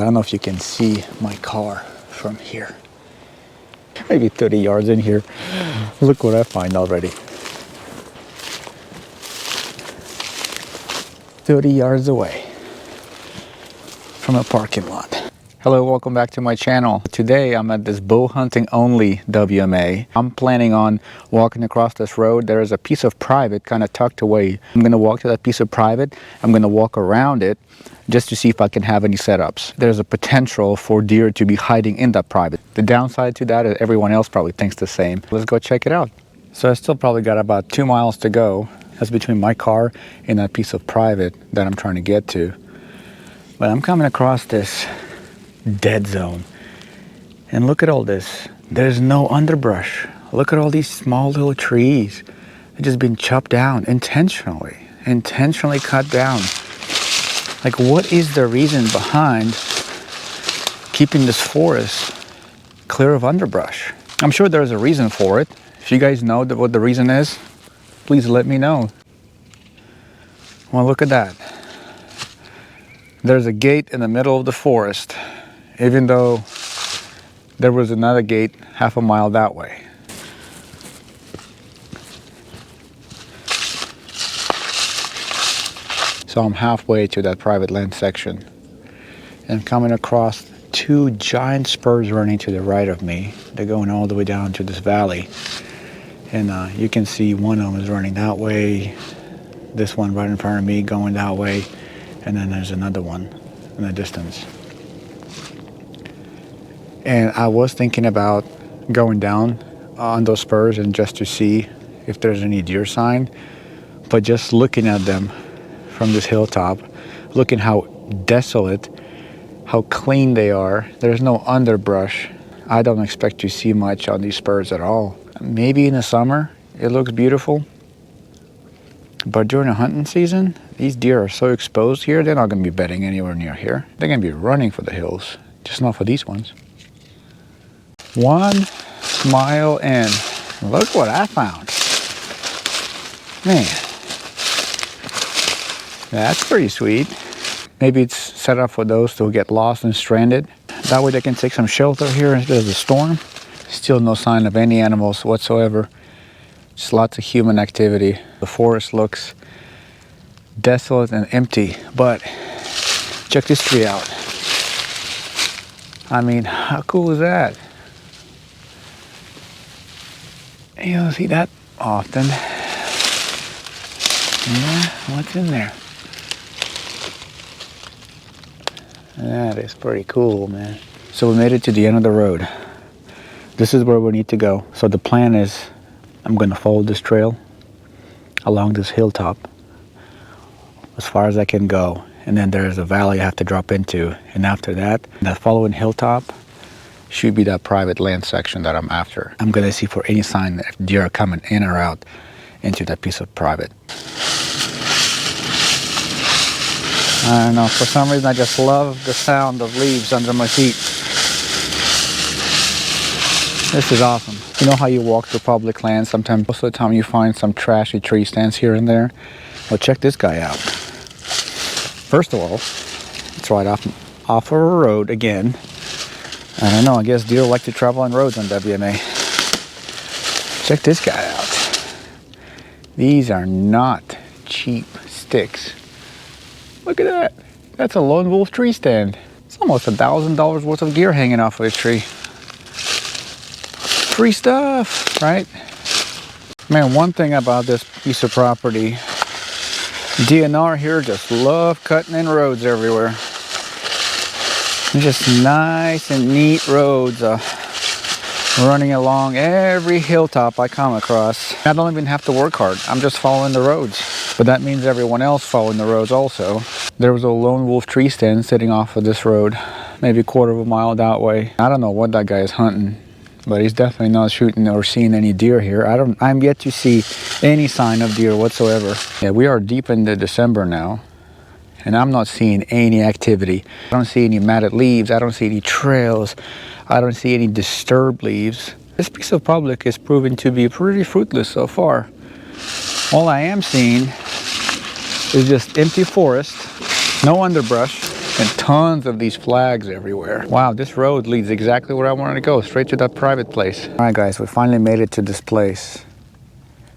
I don't know if you can see my car from here. Maybe 30 yards in here. Look what I find already. 30 yards away from a parking lot. Hello, welcome back to my channel. Today I'm at this bow hunting only WMA. I'm planning on walking across this road. There is a piece of private kind of tucked away. I'm going to walk to that piece of private. I'm going to walk around it just to see if I can have any setups. There's a potential for deer to be hiding in that private. The downside to that is everyone else probably thinks the same. Let's go check it out. So I still probably got about 2 miles to go. That's between my car and that piece of private that I'm trying to get to. But I'm coming across this dead zone. And look at all this. There's no underbrush. Look at all these small little trees. They've just been chopped down intentionally cut down. Like, what is the reason behind keeping this forest clear of underbrush? I'm sure there's a reason for it. If you guys know what the reason is, please let me know. Well, look at that. There's a gate in the middle of the forest, even though there was another gate half a mile that way. So I'm halfway to that private land section and coming across 2 giant spurs running to the right of me. They're going all the way down to this valley. And you can see one of them is running that way. This one right in front of me going that way. And then there's another one in the distance. And I was thinking about going down on those spurs and just to see if there's any deer sign. But just looking at them from this hilltop, looking how desolate, how clean they are. There's no underbrush. I don't expect to see much on these spurs at all. Maybe in the summer it looks beautiful, but during the hunting season, these deer are so exposed here, they're not going to be bedding anywhere near here. They're going to be running for the hills, just not for these ones. 1 mile in. Look what I found. Man, that's pretty sweet. Maybe it's set up for those who get lost and stranded. That way they can take some shelter here instead of the storm. Still no sign of any animals whatsoever. Just lots of human activity. The forest looks desolate and empty, but check this tree out. I mean, how cool is that? You don't see that often. Yeah, what's in there? That is pretty cool, man. So we made it to the end of the road. This is where we need to go. So the plan is I'm going to follow this trail along this hilltop as far as I can go. And then there's a valley I have to drop into. And after that, that following hilltop should be that private land section that I'm after. I'm going to see for any sign that deer are coming in or out into that piece of private. I don't know, for some reason I just love the sound of leaves under my feet. This is awesome. You know how you walk through public land, sometimes most of the time you find some trashy tree stands here and there. Well, check this guy out. First of all, it's right off of a road again. I don't know, I guess deer like to travel on roads on WMA. Check this guy out. These are not cheap sticks. Look at that. That's a lone wolf tree stand. It's almost $1,000 worth of gear hanging off of this tree. Free stuff, right? Man, one thing about this piece of property, DNR here just love cutting in roads everywhere. Just nice and neat roads running along every hilltop I come across. I don't even have to work hard. I'm just following the roads. But that means everyone else following the roads also. There was a lone wolf tree stand sitting off of this road, maybe a quarter of a mile that way. I don't know what that guy is hunting, but he's definitely not shooting or seeing any deer here. I'm yet to see any sign of deer whatsoever. Yeah, we are deep into December now, and I'm not seeing any activity. I don't see any matted leaves. I don't see any trails. I don't see any disturbed leaves. This piece of public is proving to be pretty fruitless so far. All I am seeing is just empty forest, no underbrush, And tons of these flags everywhere. Wow, this road leads exactly where I wanted to go, straight to that private place. All right, guys, we finally made it to this place.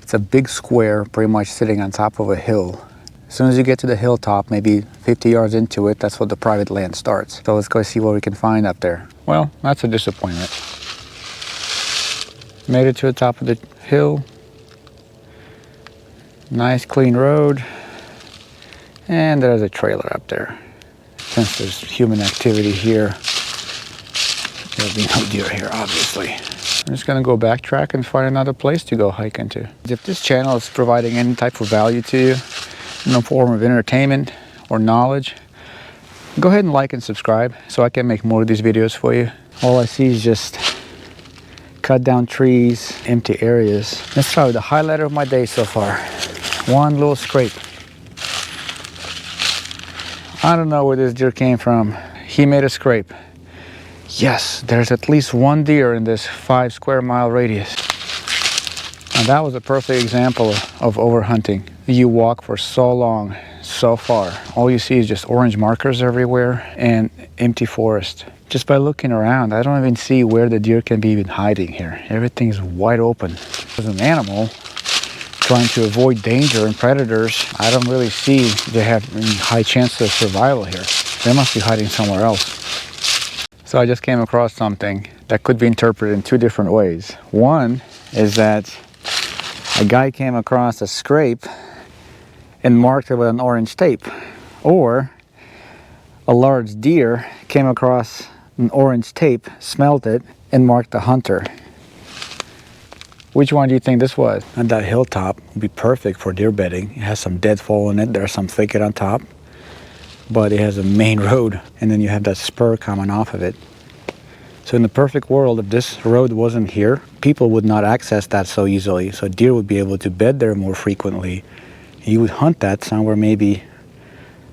It's a big square, pretty much sitting on top of a hill. As soon as you get to the hilltop, maybe 50 yards into it, that's where the private land starts. So let's go see what we can find up there. Well, that's a disappointment. Made it to the top of the hill. Nice clean road. And there's a trailer up there. Since there's human activity here, there'll be no deer here, obviously. I'm just gonna go backtrack and find another place to go hike into. If this channel is providing any type of value to you, no form of entertainment or knowledge, go ahead and like and subscribe so I can make more of these videos for you. All I see is just cut down trees, empty areas. That's probably the highlight of my day so far. One little scrape. I don't know where this deer came from. He made a scrape. Yes, there's at least one deer in this 5 square mile radius. And that was a perfect example of overhunting. You walk for so long, so far. All you see is just orange markers everywhere and empty forest. Just by looking around, I don't even see where the deer can be even hiding here. Everything's wide open. As an animal, trying to avoid danger and predators, I don't really see they have any high chance of survival here. They must be hiding somewhere else. So I just came across something that could be interpreted in 2 different ways. One is that a guy came across a scrape and marked it with an orange tape. Or a large deer came across an orange tape, smelled it, and marked the hunter. Which one do you think this was? And that hilltop would be perfect for deer bedding. It has some deadfall in it. There's some thicket on top. But it has a main road. And then you have that spur coming off of it. So in the perfect world, if this road wasn't here, people would not access that so easily. So deer would be able to bed there more frequently. You would hunt that somewhere maybe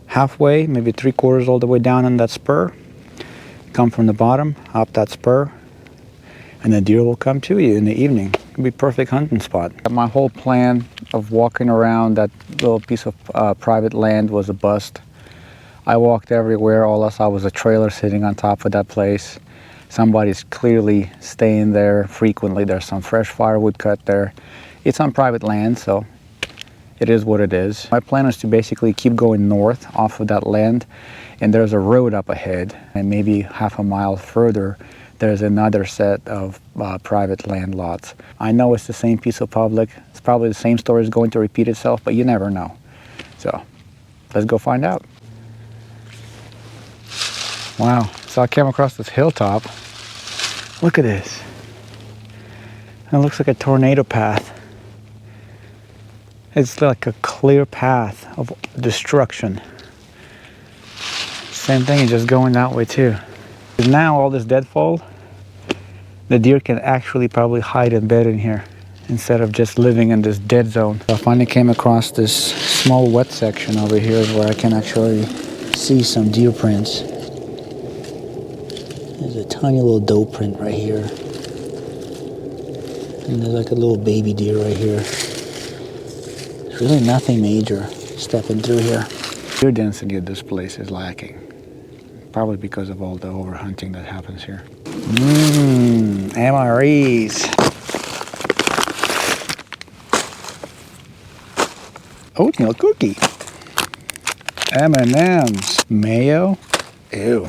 halfway, maybe 3/4 all the way down on that spur. Come from the bottom, up that spur, and the deer will come to you in the evening. It would be a perfect hunting spot. My whole plan of walking around that little piece of private land was a bust. I walked everywhere. All I saw was a trailer sitting on top of that place. Somebody's clearly staying there frequently. There's some fresh firewood cut there. It's on private land, so it is what it is. My plan is to basically keep going north off of that land, and there's a road up ahead, and maybe half a mile further there's another set of private land lots. I know it's the same piece of public. It's probably the same story is going to repeat itself, but you never know. So let's go find out. Wow, so I came across this hilltop. Look at this. It looks like a tornado path. It's like a clear path of destruction. Same thing is just going that way too. Now all this deadfall, the deer can actually probably hide in bed in here instead of just living in this dead zone. I finally came across this small wet section over here where I can actually see some deer prints. There's a tiny little doe print right here. And there's like a little baby deer right here. There's really nothing major stepping through here. Deer density of this place is lacking. Probably because of all the overhunting that happens here. MREs. Oatmeal cookie. M&M's. Mayo. Ew.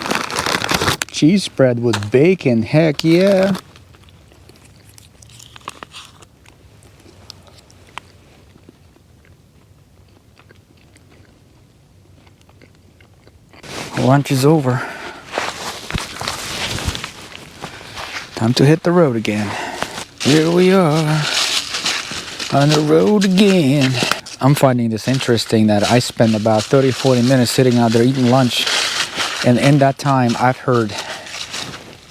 Cheese spread with bacon. Heck yeah. Lunch is over. Time to hit the road again. Here we are on the road again. I'm finding this interesting that I spent about 30-40 minutes sitting out there eating lunch, and in that time I've heard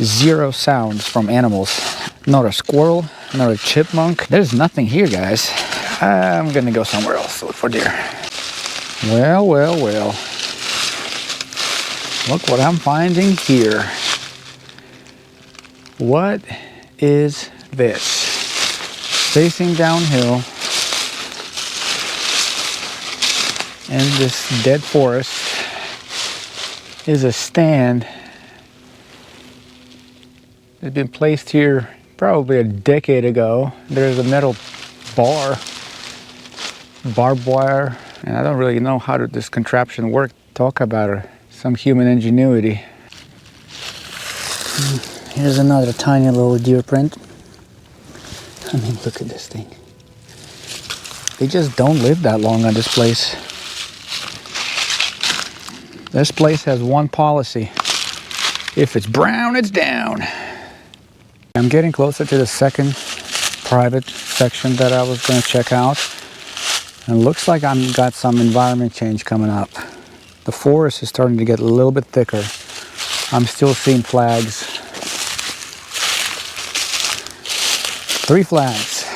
0 sounds from animals. Not a squirrel, not a chipmunk. There's nothing here, guys. I'm gonna go somewhere else to look for deer. Well, well, well. Look what I'm finding here. What is this? Facing downhill in this dead forest. is a stand. It's been placed here probably a decade ago. There's a metal bar, barbed wire, and I don't really know how this contraption works. Talk about some human ingenuity. Here's another tiny little deer print. I mean, look at this thing. They just don't live that long on this place. This place has one policy. If it's brown, it's down. I'm getting closer to the second private section that I was going to check out. And it looks like I've got some environment change coming up. The forest is starting to get a little bit thicker. I'm still seeing flags. 3 flags.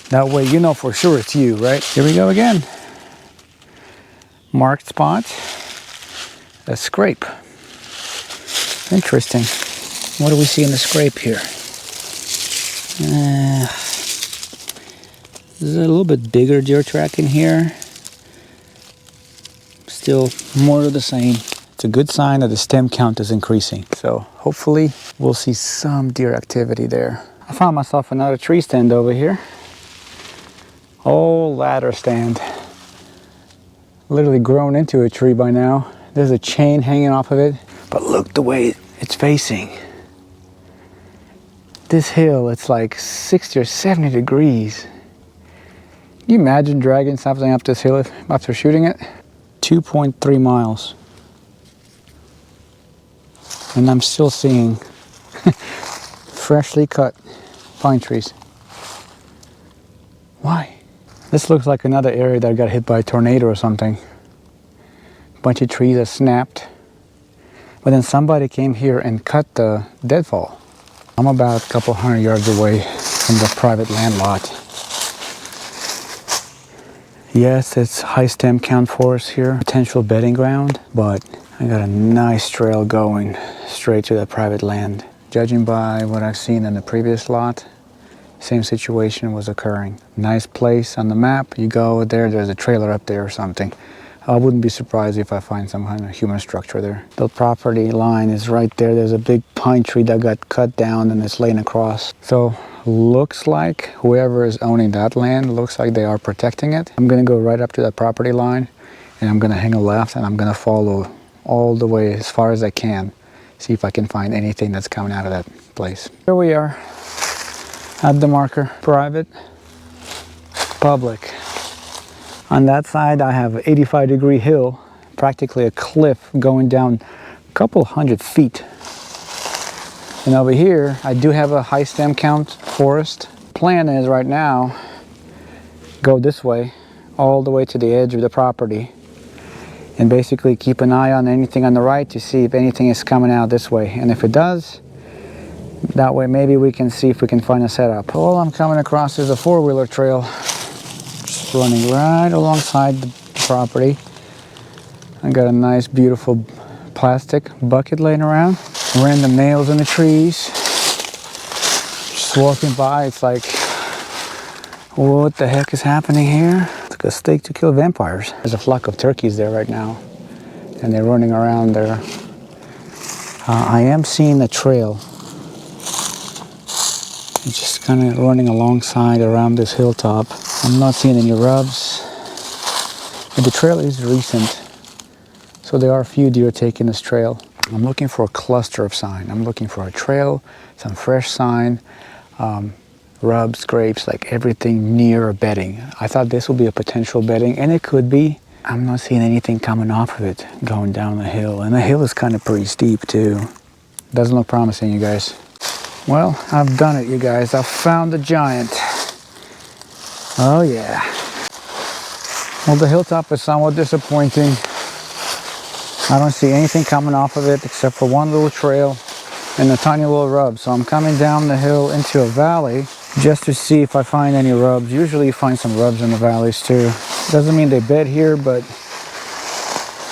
That way you know for sure it's you, right? Here we go again. Marked spot. A scrape. Interesting. What do we see in the scrape here? There's a little bit bigger deer track in here. Still more of the same. It's a good sign that the stem count is increasing. So hopefully we'll see some deer activity there. I found myself another tree stand over here. Old ladder stand. Literally grown into a tree by now. There's a chain hanging off of it. But look the way it's facing. This hill, it's like 60 or 70 degrees. Can you imagine dragging something up this hill after shooting it? 2.3 miles. And I'm still seeing freshly cut pine trees. Why? This looks like another area that got hit by a tornado or something. Bunch of trees that snapped. But then somebody came here and cut the deadfall. I'm about a couple hundred yards away from the private land lot. Yes, it's high stem count forest here, potential bedding ground, but I got a nice trail going straight to the private land. Judging by what I've seen in the previous lot, same situation was occurring. Nice place on the map, you go there, there's a trailer up there or something. I wouldn't be surprised if I find some kind of human structure there. The property line is right there. There's a big pine tree that got cut down and it's laying across. So looks like whoever is owning that land, looks like they are protecting it. I'm gonna go right up to that property line and I'm gonna hang a left and I'm gonna follow all the way as far as I can. See if I can find anything that's coming out of that place. Here we are at the marker, private, public. On that side, I have an 85-degree hill, practically a cliff going down a couple hundred feet. And over here, I do have a high stem count forest. Plan is right now, go this way, all the way to the edge of the property. And basically keep an eye on anything on the right to see if anything is coming out this way. And if it does, that way maybe we can see if we can find a setup. All I'm coming across is a four-wheeler trail. Running right alongside the property. I got a nice beautiful plastic bucket laying around. Random nails in the trees. Just walking by, it's like, what the heck is happening here? It's like a stake to kill vampires. There's a flock of turkeys there right now and they're running around there. I am seeing a trail. It's just kind of running alongside around this hilltop. I'm not seeing any rubs. But the trail is recent, so there are a few deer taking this trail. I'm looking for a cluster of sign. I'm looking for a trail, some fresh sign, rubs, scrapes, like everything near a bedding. I thought this would be a potential bedding, and it could be. I'm not seeing anything coming off of it going down the hill, and the hill is kind of pretty steep too. Doesn't look promising, you guys. Well, I've done it, you guys. I've found the giant. Oh yeah. Well, the hilltop is somewhat disappointing. I don't see anything coming off of it except for one little trail and a tiny little rub. So I'm coming down the hill into a valley just to see if I find any rubs. Usually you find some rubs in the valleys too. Doesn't mean they bed here, but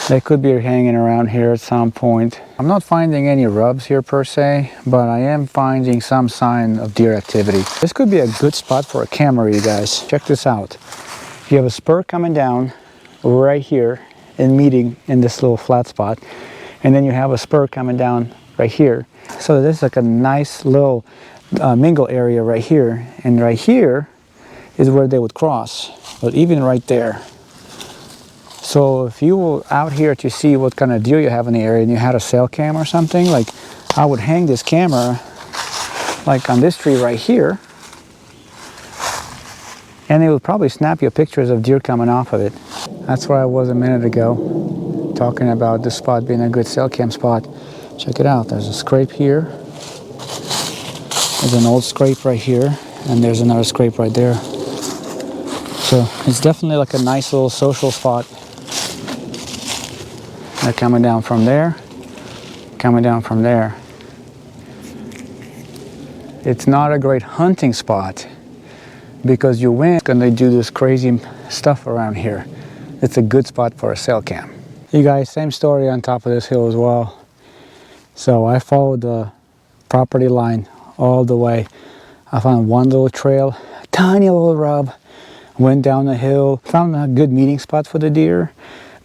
they could be hanging around here at some point. I'm not finding any rubs here per se, but I am finding some sign of deer activity. This could be a good spot for a camera, you guys. Check this out. You have a spur coming down right here, and meeting in this little flat spot. And then you have a spur coming down right here. So this is like a nice little mingle area right here. And right here is where they would cross, but even right there. So if you were out here to see what kind of deer you have in the area and you had a cell cam or something, like I would hang this camera like on this tree right here, and it would probably snap you pictures of deer coming off of it. That's where I was a minute ago, talking about this spot being a good cell cam spot. Check it out, there's a scrape here, there's an old scrape right here, and there's another scrape right there. So it's definitely like a nice little social spot. They're coming down from there, coming down from there. It's not a great hunting spot because your wind's gonna do this crazy stuff around here. It's a good spot for a cell cam. You guys, same story on top of this hill as well. So I followed the property line all the way. I found one little trail, a tiny little rub, went down the hill, found a good meeting spot for the deer,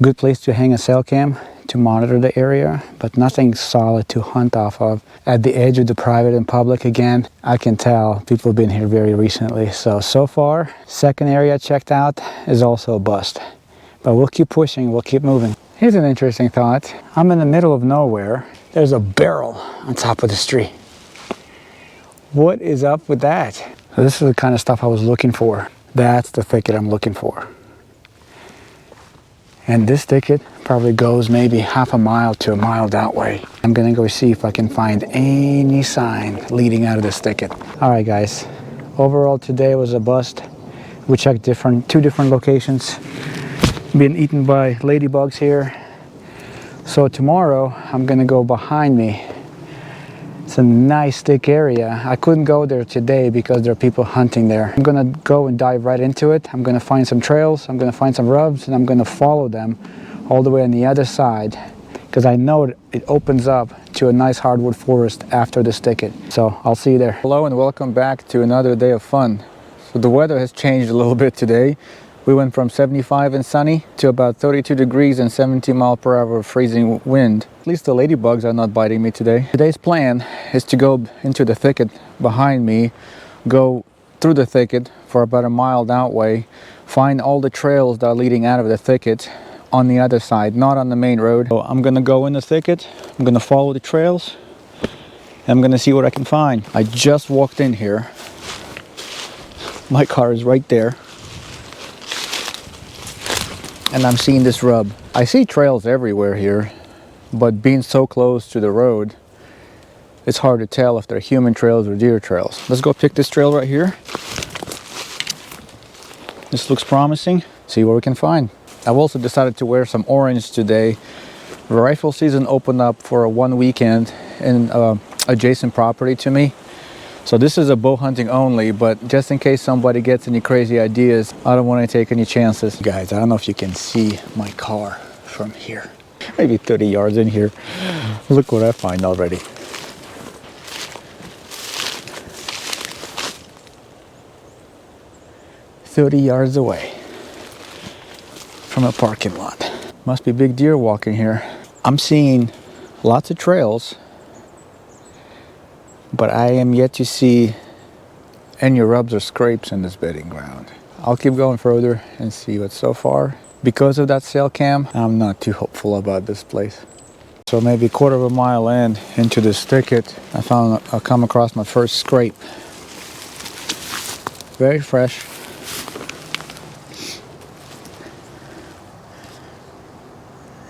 good place to hang a cell cam to monitor the area, but nothing solid to hunt off of. At the edge of the private and public again, I can tell people have been here very recently. So far, second area checked out is also a bust. But we'll keep pushing, we'll keep moving. Here's an interesting thought. I'm in the middle of nowhere. There's a barrel on top of this tree. What is up with that? So this is the kind of stuff I was looking for. That's the thicket I'm looking for. And this thicket probably goes maybe half a mile to a mile that way. I'm gonna go see if I can find any sign leading out of this thicket. All right, guys. Overall, today was a bust. We checked two different locations. Been eaten by ladybugs here. So tomorrow, I'm gonna go behind me. It's a nice thick area. I couldn't go there today because there are people hunting there. I'm gonna go and dive right into it. I'm gonna find some trails, I'm gonna find some rubs, and I'm gonna follow them all the way on the other side because I know it opens up to a nice hardwood forest after this thicket. So I'll see you there. Hello and welcome back to another day of fun. So the weather has changed a little bit today. We went from 75 and sunny to about 32 degrees and 70 mile per hour freezing wind. At least the ladybugs are not biting me today. Today's plan is to go into the thicket behind me, go through the thicket for about a mile that way, find all the trails that are leading out of the thicket on the other side, not on the main road. So I'm gonna go in the thicket, I'm gonna follow the trails, and I'm gonna see what I can find. I just walked in here. My car is right there. And I'm seeing this rub. I see trails everywhere here, but being so close to the road, it's hard to tell if they're human trails or deer trails. Let's go pick this trail right here. This looks promising. See what we can find. I've also decided to wear some orange today. The rifle season opened up for one weekend in adjacent property to me. So this is a bow hunting only, but just in case somebody gets any crazy ideas, I don't want to take any chances. Guys, I don't know if you can see my car from here. Maybe 30 yards in here. Look what I find already. "30 yards away from a parking lot. Must be big deer walking here. I'm seeing lots of trails, but I am yet to see any rubs or scrapes in this bedding ground. I'll keep going further and see, but so far, because of that cell cam, I'm not too hopeful about this place. So maybe a quarter of a mile into this thicket, I come across my first scrape. Very fresh.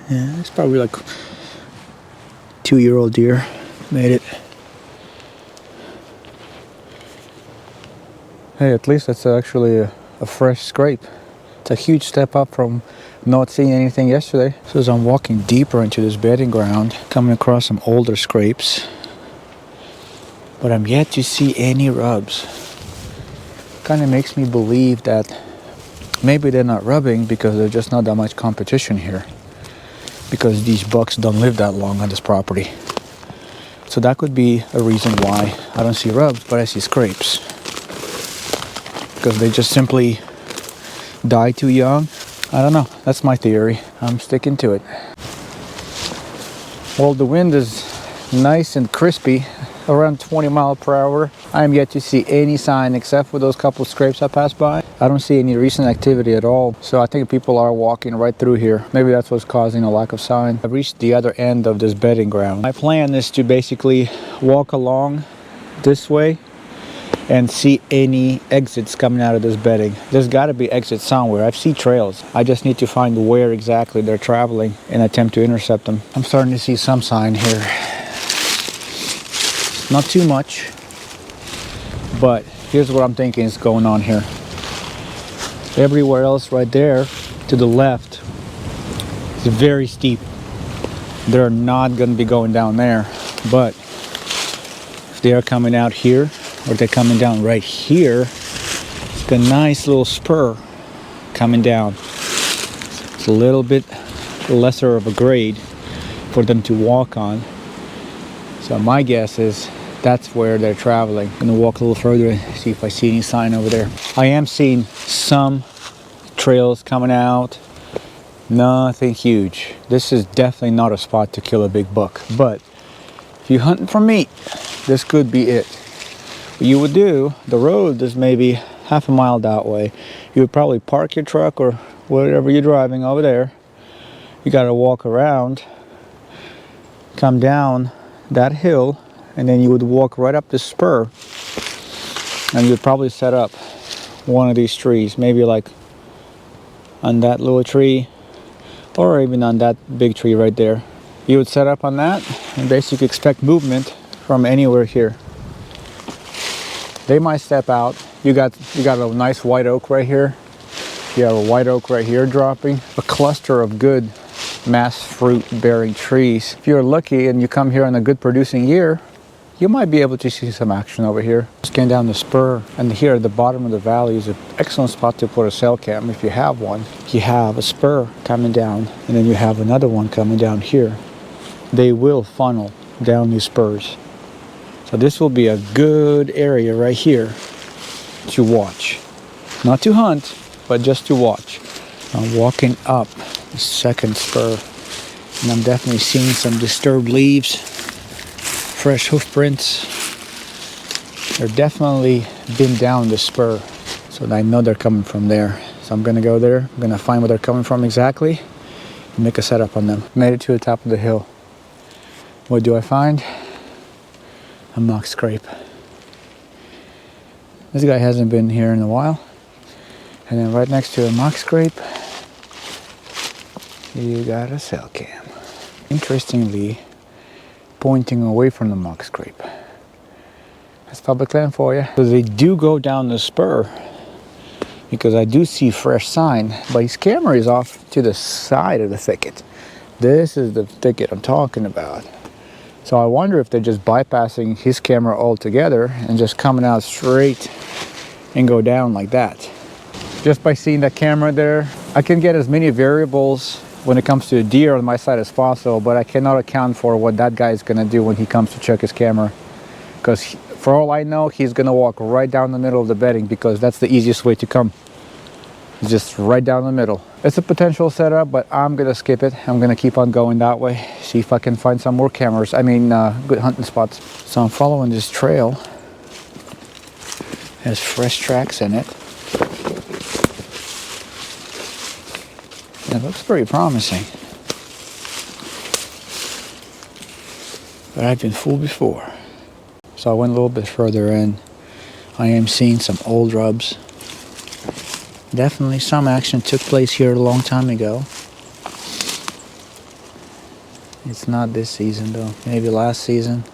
Yeah, it's probably like 2-year-old deer made it. Hey, at least that's actually a fresh scrape. It's a huge step up from not seeing anything yesterday. So as I'm walking deeper into this bedding ground, coming across some older scrapes, but I'm yet to see any rubs. Kind of makes me believe that maybe they're not rubbing because there's just not that much competition here, because these bucks don't live that long on this property. So that could be a reason why I don't see rubs, but I see scrapes. Because they just simply die too young, I don't know. That's my theory. I'm sticking to it. Well, the wind is nice and crispy, around 20 miles per hour. I am yet to see any sign except for those couple scrapes I passed by. I don't see any recent activity at all. So I think people are walking right through here. Maybe that's what's causing a lack of sign. I've reached the other end of this bedding ground. My plan is to basically walk along this way and see any exits coming out of this bedding. There's got to be exits somewhere. I see trails. I just need to find where exactly they're traveling and attempt to intercept them. I'm starting to see some sign here. Not too much, but here's what I'm thinking is going on here. Everywhere else right there to the left is very steep. They're not going to be going down there, but if they are coming out here, or they're coming down right here, it's a nice little spur coming down. It's a little bit lesser of a grade for them to walk on. So my guess is that's where they're traveling. I'm gonna walk a little further and see if I see any sign over there. I am seeing some trails coming out. Nothing huge. This is definitely not a spot to kill a big buck, but if you're hunting for meat, this could be it. What you would do, the road is maybe half a mile that way. You would probably park your truck or whatever you're driving over there. You got to walk around, come down that hill, and then you would walk right up this spur, and you would probably set up one of these trees, maybe like on that little tree or even on that big tree right there. You would set up on that and basically expect movement from anywhere here. They might step out. You got a nice white oak right here. You have a white oak right here dropping. A cluster of good mass fruit bearing trees. If you're lucky and you come here in a good producing year, you might be able to see some action over here. Just getting down the spur, and here at the bottom of the valley is an excellent spot to put a cell cam if you have one. You have a spur coming down, and then you have another one coming down here. They will funnel down these spurs. So this will be a good area right here to watch. Not to hunt, but just to watch. I'm walking up the second spur, and I'm definitely seeing some disturbed leaves, fresh hoof prints. They're definitely been down the spur, so I know they're coming from there. So I'm gonna go there, I'm gonna find where they're coming from exactly, and make a setup on them. Made it to the top of the hill. What do I find? A mock scrape. This guy hasn't been here in a while. And then right next to a mock scrape, you got a cell cam. Interestingly, pointing away from the mock scrape. That's public land for you. So they do go down the spur, because I do see fresh sign, but his camera is off to the side of the thicket. This is the thicket I'm talking about. So I wonder if they're just bypassing his camera altogether and just coming out straight and go down like that. Just by seeing that camera there, I can get as many variables when it comes to a deer on my side as possible, but I cannot account for what that guy is gonna do when he comes to check his camera. Because for all I know, he's gonna walk right down the middle of the bedding, because that's the easiest way to come. Just right down the middle. It's a potential setup, but I'm gonna skip it. I'm gonna keep on going that way, see if I can find some more cameras. I mean, good hunting spots. So I'm following this trail. It has fresh tracks in it. It looks pretty promising. But I've been fooled before. So I went a little bit further in. I am seeing some old rubs. Definitely some action took place here a long time ago. It's not this season though. Maybe last season.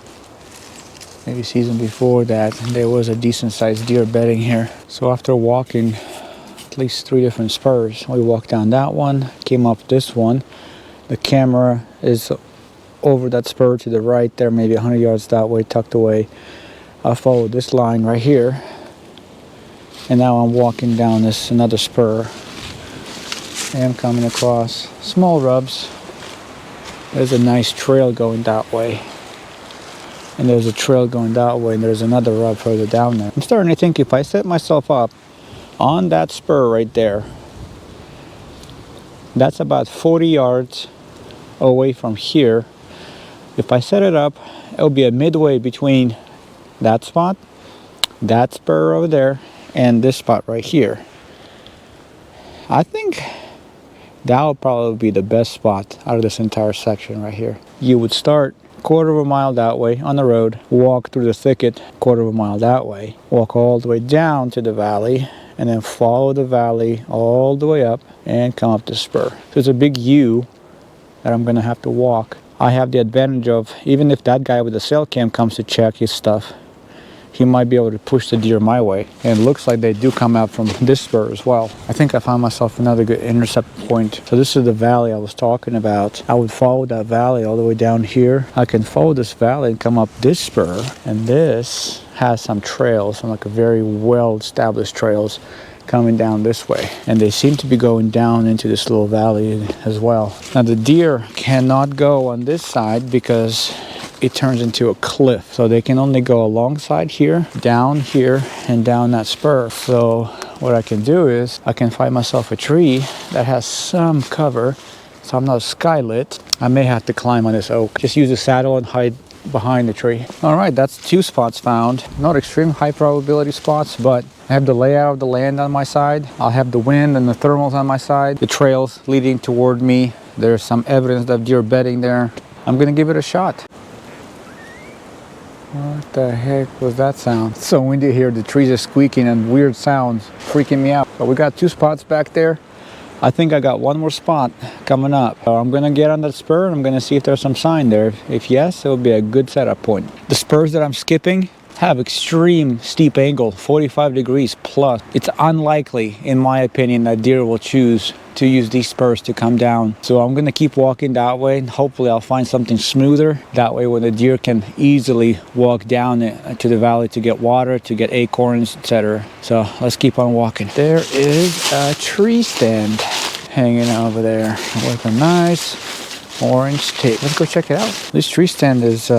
Maybe season before that. There was a decent sized deer bedding here. So after walking at least 3 different spurs, we walked down that one, came up this one. The camera is over that spur to the right there, maybe 100 yards that way, tucked away. I followed this line right here. And now I'm walking down this another spur. I am coming across small rubs. There's a nice trail going that way. And there's a trail going that way, and there's another rub further down there. I'm starting to think if I set myself up on that spur right there, That's about 40 yards away from here. If I set it up, it'll be a midway between that spot, that spur over there, and this spot right here. I think that would probably be the best spot out of this entire section right here. You would start quarter of a mile that way on the road, walk through the thicket quarter of a mile that way, walk all the way down to the valley, and then follow the valley all the way up and come up the spur. So it's a big U that I'm gonna have to walk. I have the advantage of, even if that guy with the sail cam comes to check his stuff, he might be able to push the deer my way. And it looks like they do come out from this spur as well. I think I found myself another good intercept point. So this is the valley I was talking about. I would follow that valley all the way down here. I can follow this valley and come up this spur. And this has some trails, some like a very well-established trails coming down this way. And they seem to be going down into this little valley as well. Now the deer cannot go on this side because it turns into a cliff, so they can only go alongside here, and down that spur. So what I can do is I can find myself a tree that has some cover, so I'm not skylit. I may have to climb on this oak, just use a saddle and hide behind the tree. All right, that's 2 spots found. Not extreme high probability spots, but I have the layout of the land on my side. I'll have the wind and the thermals on my side, the trails leading toward me. There's some evidence of deer bedding there. I'm gonna give it a shot. What the heck was that sound? It's so windy here, the trees are squeaking and weird sounds freaking me out. But we got 2 spots back there. I think I got 1 more spot coming up. So I'm gonna get on that spur and I'm gonna see if there's some sign there. If yes, it will be a good setup point. The spurs that I'm skipping have extreme steep angle, 45 degrees plus. It's unlikely, in my opinion, that deer will choose to use these spurs to come down. So I'm gonna keep walking that way and hopefully I'll find something smoother. That way when the deer can easily walk down to the valley to get water, to get acorns, etc. So let's keep on walking. There is a tree stand hanging over there with a nice orange tape. Let's go check it out. This tree stand is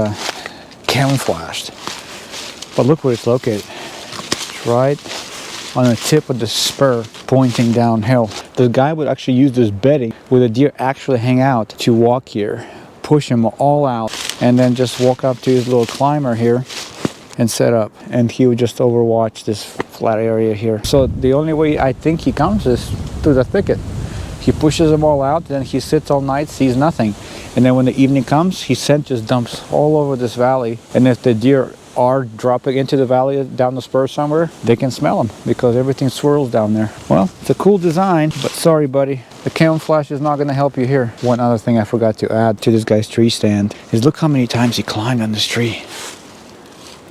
camouflaged. But look where it's located. It's right on the tip of the spur pointing downhill. The guy would actually use this bedding where the deer actually hang out to walk here, push him all out, and then just walk up to his little climber here and set up. And he would just overwatch this flat area here. So the only way I think he comes is through the thicket. He pushes them all out, then he sits all night, sees nothing. And then when the evening comes, his scent just dumps all over this valley. And if the deer are dropping into the valley down the spur somewhere, they can smell them because everything swirls down there. Well, it's a cool design, but sorry buddy, the camouflage is not going to help you here. One other thing I forgot to add to this guy's tree stand is look how many times he climbed on this tree.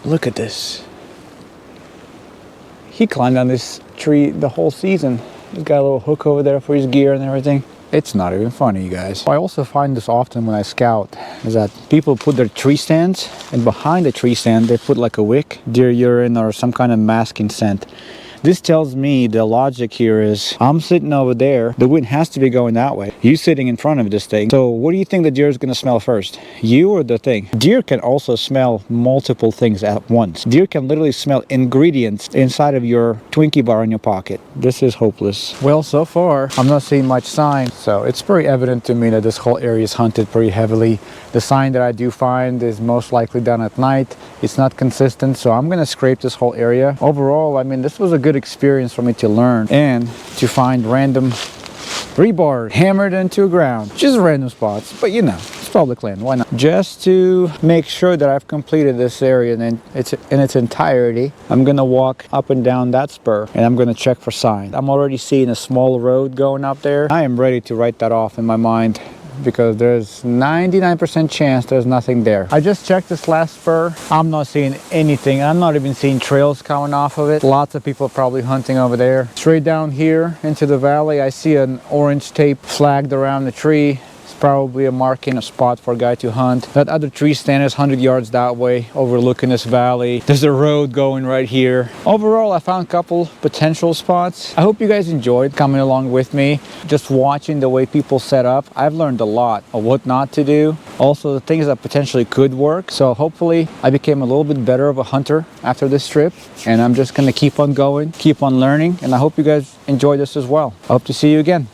Look at this. He climbed on this tree the whole season. He's got a little hook over there for his gear and everything. It's not even funny, you guys. I also find this often when I scout, is that people put their tree stands, and behind the tree stand they put like a wick, deer urine or some kind of masking scent. This tells me the logic here is I'm sitting over there, the wind has to be going that way. You sitting in front of this thing. So what do you think the deer is going to smell first? You or the thing? Deer can also smell multiple things at once. Deer can literally smell ingredients inside of your Twinkie bar in your pocket. This is hopeless. Well, so far I'm not seeing much sign. So it's pretty evident to me that this whole area is hunted pretty heavily. The sign that I do find is most likely done at night. It's not consistent, so I'm going to scrape this whole area. Overall, I mean, this was a good experience for me to learn and to find random rebar hammered into the ground. Just random spots, but you know, it's public land, why not? Just to make sure that I've completed this area in its entirety, I'm gonna walk up and down that spur and I'm gonna check for signs. I'm already seeing a small road going up there. I am ready to write that off in my mind, because there's 99% chance there's nothing there. I just checked this last spur. I'm not seeing anything. I'm not even seeing trails coming off of it. Lots of people are probably hunting over there. Straight down here into the valley, I see an orange tape flagged around the tree. Probably a marking, a spot for a guy to hunt. That other tree stand is 100 yards that way, overlooking this valley. There's a road going right here. Overall, I found a couple potential spots. I hope you guys enjoyed coming along with me, just watching the way people set up. I've learned a lot of what not to do, also the things that potentially could work. So hopefully I became a little bit better of a hunter after this trip, and I'm just gonna keep on going, keep on learning, and I hope you guys enjoy this as well. I hope to see you again.